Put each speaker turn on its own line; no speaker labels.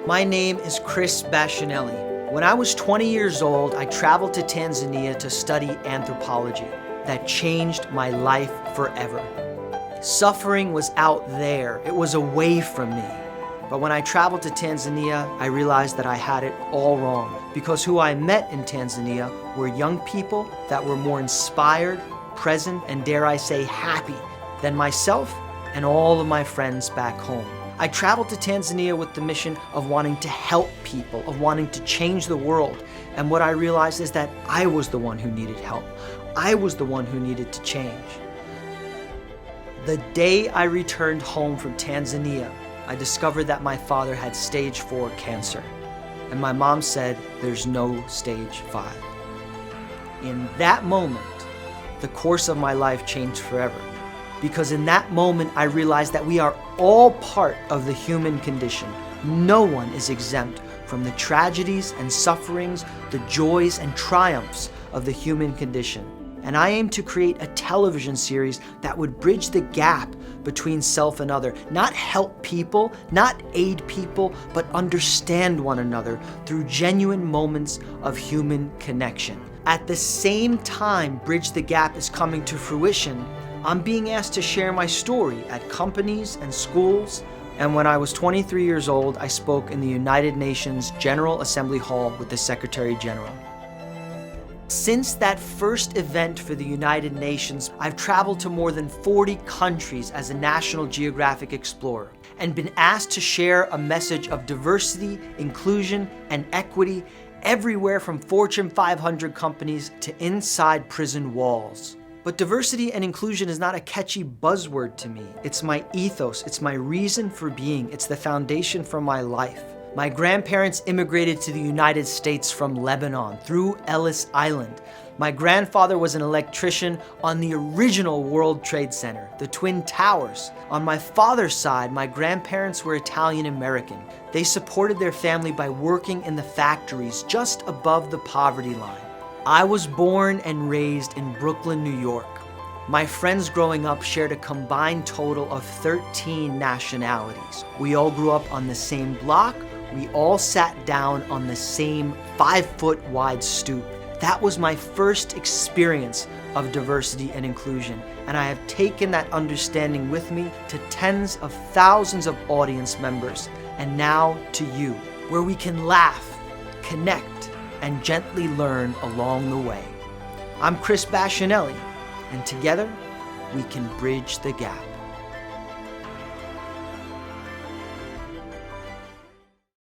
My name is Chris Bashinelli. When I was 20 years old, I traveled to Tanzania to study anthropology. That changed my life forever. Suffering was out there. It was away from me. But when I traveled to Tanzania, I realized that I had it all wrong, because who I met in Tanzania were young people that were more inspired, present, and dare I say happy than myself and all of my friends back home. I traveled to Tanzania with the mission of wanting to help people, of wanting to change the world. And what I realized is that I was the one who needed help. I was the one who needed to change. The day I returned home from Tanzania, I discovered that my father had stage 4 cancer. And my mom said, there's no stage 5. In that moment, the course of my life changed forever. Because in that moment, I realized that we are all part of the human condition. No one is exempt from the tragedies and sufferings, the joys and triumphs of the human condition. And I aim to create a television series that would bridge the gap between self and other, not help people, not aid people, but understand one another through genuine moments of human connection. At the same time Bridge the Gap is coming to fruition, I'm being asked to share my story at companies and schools. And when I was 23 years old, I spoke in the United Nations General Assembly Hall with the Secretary General. Since that first event for the United Nations, I've traveled to more than 40 countries as a National Geographic explorer and been asked to share a message of diversity, inclusion, and equity everywhere from Fortune 500 companies to inside prison walls. But diversity and inclusion is not a catchy buzzword to me. It's my ethos, it's my reason for being, it's the foundation for my life. My grandparents immigrated to the United States from Lebanon through Ellis Island. My grandfather was an electrician on the original World Trade Center, the Twin Towers. On my father's side, my grandparents were Italian American. They supported their family by working in the factories just above the poverty line. I was born and raised in Brooklyn, New York. My friends growing up shared a combined total of 13 nationalities. We all grew up on the same block. We all sat down on the same 5-foot wide stoop. That was my first experience of diversity and inclusion, and I have taken that understanding with me to tens of thousands of audience members, and now to you, where we can laugh, connect, and gently learn along the way. I'm Chris Bashinelli, and together we can bridge the gap.